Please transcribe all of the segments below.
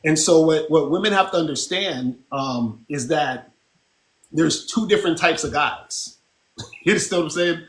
And so what women have to understand is that there's two different types of guys. You understand what I'm saying?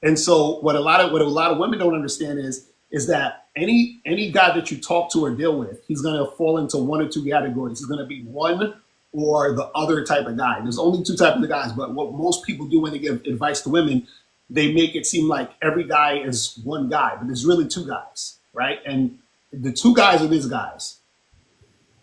And so what a lot of women don't understand is that any guy that you talk to or deal with, he's gonna fall into one or two categories. He's gonna be one or the other type of guy. There's only two types of guys, but what most people do when they give advice to women, they make it seem like every guy is one guy, but there's really two guys, right? And the two guys are these guys.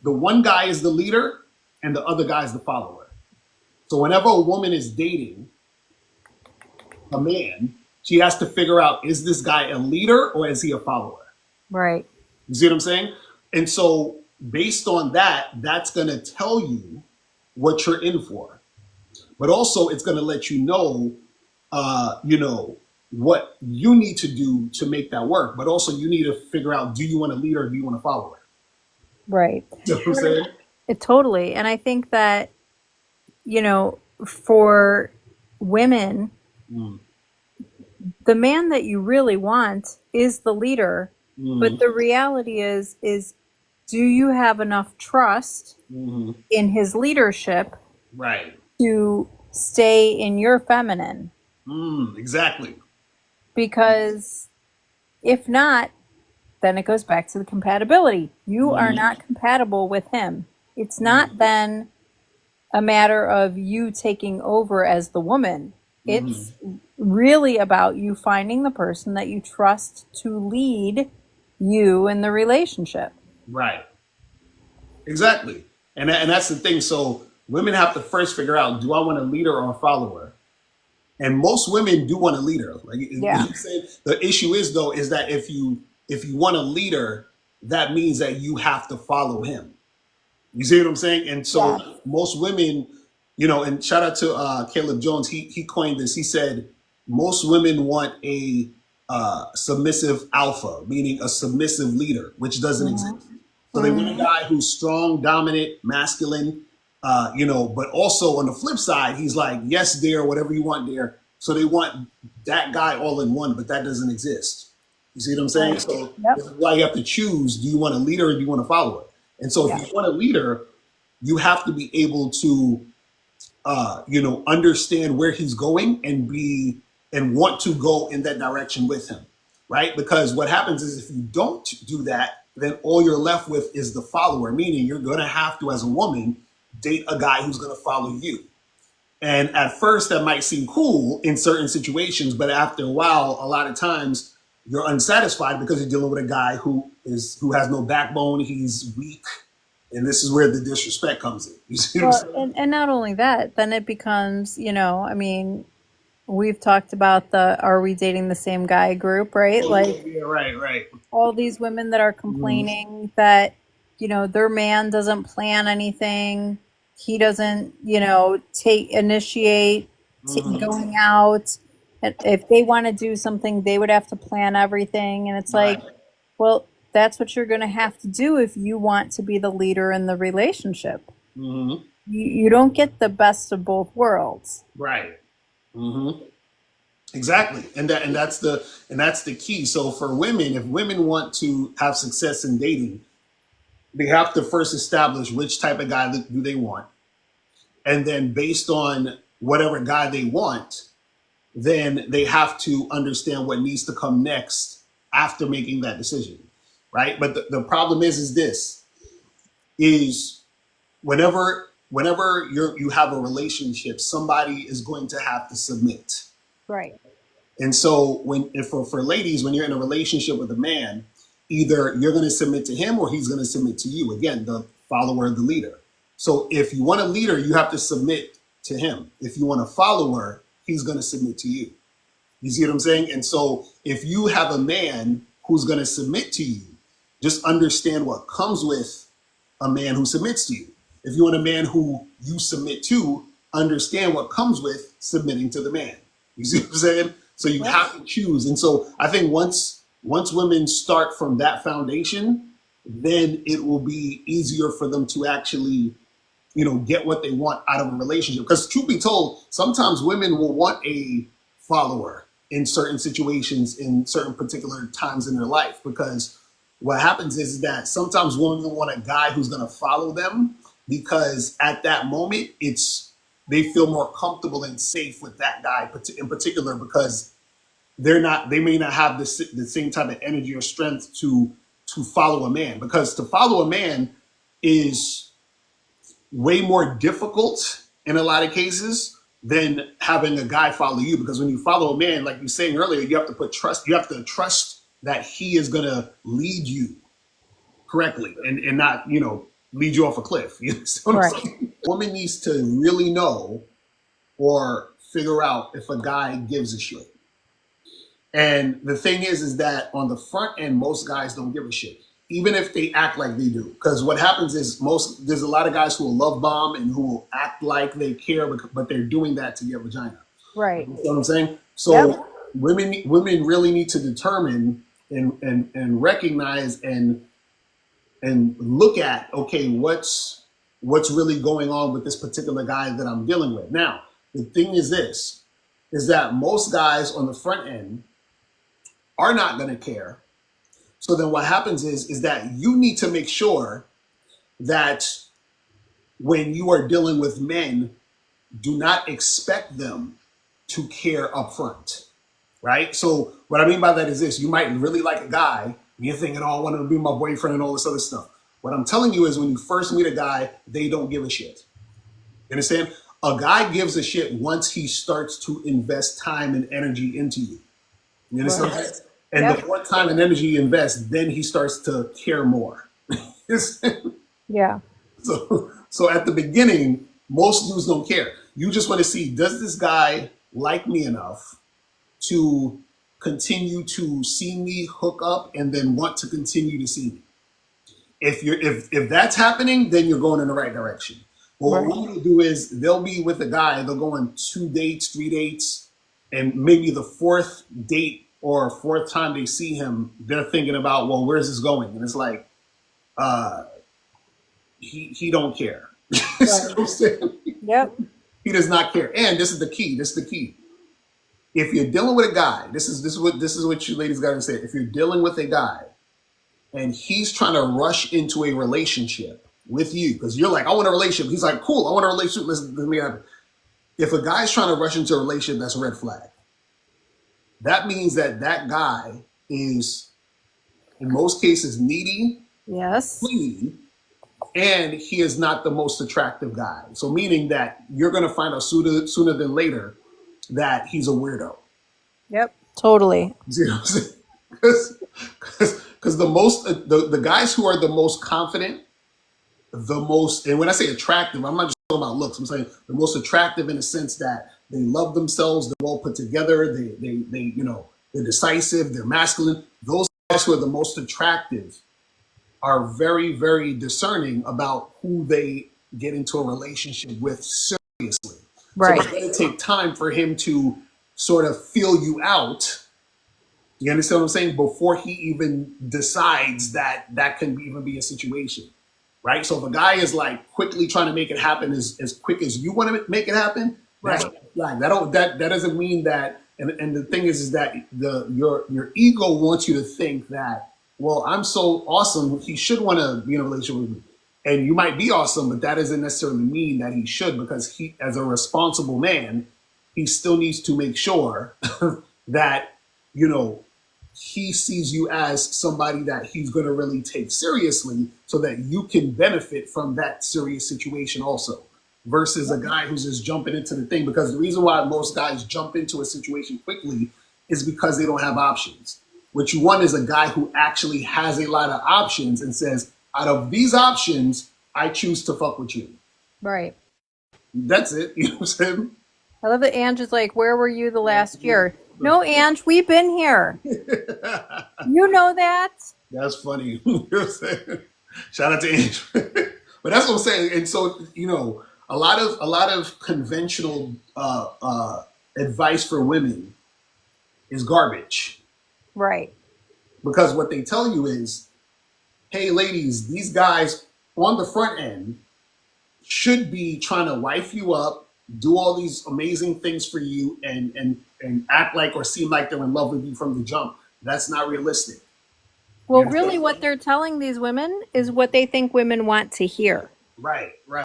The one guy is the leader, and the other guy is the follower. So whenever a woman is dating a man, she has to figure out, is this guy a leader or is he a follower? Right. You see what I'm saying? And so based on that, that's going to tell you what you're in for. But also it's going to let you know, what you need to do to make that work. But also you need to figure out, do you want a leader or do you want a follower? Right. You know what I'm saying? Totally. And I think that, for women, Mm, the man that you really want is the leader, but mm, the reality is do you have enough trust mm, in his leadership right. to stay in your feminine? Exactly. Because if not, then it goes back to the compatibility. You are Mm, not compatible with him. It's not then a matter of you taking over as the woman. mm, It's really about you finding the person that you trust to lead you in the relationship. right. Exactly. And that's the thing. So women have to first figure out, do I want a leader or a follower? And most women do want a leader. Like you know Yeah. what I'm saying? The issue is though, is that if you want a leader, that means that you have to follow him. You see what I'm saying? And so Yeah. most women, and shout out to Caleb Jones, he coined this. He said most women want a submissive alpha, meaning a submissive leader, which doesn't exist. Hmm. So they want a Hmm. guy who's strong, dominant, masculine, but also on the flip side, he's like, yes, dear, whatever you want, dear. So they want that guy all in one, but that doesn't exist. You see what I'm saying? Right. So this Yep. is why you have to choose: do you want a leader or do you want a follower? And so if Yeah. you want a leader, you have to be able to, understand where he's going and want to go in that direction with him, right? Because what happens is if you don't do that, then all you're left with is the follower, meaning you're going to have to, as a woman, date a guy who's going to follow you. And at first, that might seem cool in certain situations, but after a while, a lot of times you're unsatisfied because you're dealing with a guy who has no backbone. He's weak, and this is where the disrespect comes in. You see what I'm Well, saying? and not only that, then it becomes, we've talked about the are we dating the same guy group, right? Oh yeah, Like yeah, right, right. all these women that are Mhm, complaining that, their man doesn't plan anything. He doesn't, take initiate mhm. going out. And if they want to do something, they would have to plan everything. And it's Right. like, well, that's what you're going to have to do if you want to be the leader in the relationship. Hmm. You don't get the best of both worlds. Right. Hmm. Exactly. And that's the key. So for women, if women want to have success in dating, they have to first establish which type of guy do they want, and then based on whatever guy they want, then they have to understand what needs to come next after making that decision, right? But the problem is this is whenever you have a relationship, somebody is going to have to submit. Right. And so for ladies, when you're in a relationship with a man, either you're going to submit to him or he's going to submit to you. Again, the follower, the leader. So if you want a leader, you have to submit to him. If you want a follower, he's going to submit to you. You see what I'm saying? And so if you have a man who's going to submit to you, just understand what comes with a man who submits to you. If you want a man who you submit to, understand what comes with submitting to the man. You see what I'm saying? So you Yep. have to choose. And so I think once women start from that foundation, then it will be easier for them to actually, get what they want out of a relationship. Because truth be told, sometimes women will want a follower in certain situations, in certain particular times in their life, because what happens is that sometimes women want a guy who's going to follow them because at that moment they feel more comfortable and safe with that guy in particular because they may not have the same type of energy or strength to follow a man, because to follow a man is way more difficult in a lot of cases than having a guy follow you. Because when you follow a man, like you were saying earlier, you have to put trust. You have to trust that he is going to lead you correctly and not, lead you off a cliff. You know what I'm Right. saying? Woman needs to really know or figure out if a guy gives a shit. And the thing is that on the front end, most guys don't give a shit, even if they act like they do. Because what happens is there's a lot of guys who will love bomb and who will act like they care, but they're doing that to get vagina. Right. You know what I'm saying? So Yep. women really need to determine and recognize and look at, okay, what's really going on with this particular guy that I'm dealing with. Now, the thing is that most guys on the front end are not going to care. So then what happens is that you need to make sure that when you are dealing with men, do not expect them to care up front, right? So what I mean by that is this: you might really like a guy, and you're thinking, oh, I want him to be my boyfriend and all this other stuff. What I'm telling you is when you first meet a guy, they don't give a shit. You understand? A guy gives a shit once he starts to invest time and energy into you. You understand? Right. And Yep. the more time and energy you invest, then he starts to care more. Yeah. So at the beginning, most dudes don't care. You just want to see, does this guy like me enough to continue to see me hook up and then want to continue to see me? If that's happening, then you're going in the right direction. But what Right. women will do is they'll be with a guy, they'll go on 2 dates, 3 dates, and maybe the fourth date or fourth time they see him, they're thinking about, well, where's this going? And it's like, he don't care. You see what I'm saying? Yep. He does not care. And this is the key. If you're dealing with a guy, this is what you ladies gotta say. If you're dealing with a guy and he's trying to rush into a relationship with you, because you're like, I want a relationship. He's like, cool, I want a relationship. Let's make it happen. If a guy's trying to rush into a relationship, that's a red flag. That means that guy is, in most cases, needy, Yes. clingy, and he is not the most attractive guy. So meaning that you're going to find out sooner than later that he's a weirdo. Yep. Totally. You see what I'm saying? Because the guys who are the most confident, and when I say attractive, I'm not just talking about looks. I'm saying the most attractive in the sense that they love themselves, they're well put together, they're decisive, they're masculine. Those guys who are the most attractive are very, very discerning about who they get into a relationship with seriously. Right. So it's going to take time for him to sort of feel you out. You understand what I'm saying? Before he even decides that can even be a situation, right? So if a guy is like quickly trying to make it happen as quick as you want to make it happen, that's like that doesn't mean that. And the thing is that your ego wants you to think that, well, I'm so awesome, he should want to be in a relationship with me. And you might be awesome, but that doesn't necessarily mean that he should, because he, as a responsible man, he still needs to make sure that, he sees you as somebody that he's going to really take seriously so that you can benefit from that serious situation also, versus a guy who's just jumping into the thing. Because the reason why most guys jump into a situation quickly is because they don't have options. What you want is a guy who actually has a lot of options and says, out of these options, I choose to fuck with you. Right. That's it. You know what I'm saying? I love that Ange is like, where were you the last year? No, Ange, we've been here. You know that? That's funny. You know what I'm saying? Shout out to Ange. But that's what I'm saying. And so, a lot of conventional advice for women is garbage. Right. Because what they tell you is, hey, ladies, these guys on the front end should be trying to wife you up, do all these amazing things for you, and act like or seem like they're in love with you from the jump. That's not realistic. Well, really, what they're telling these women is what they think women want to hear. Right, right.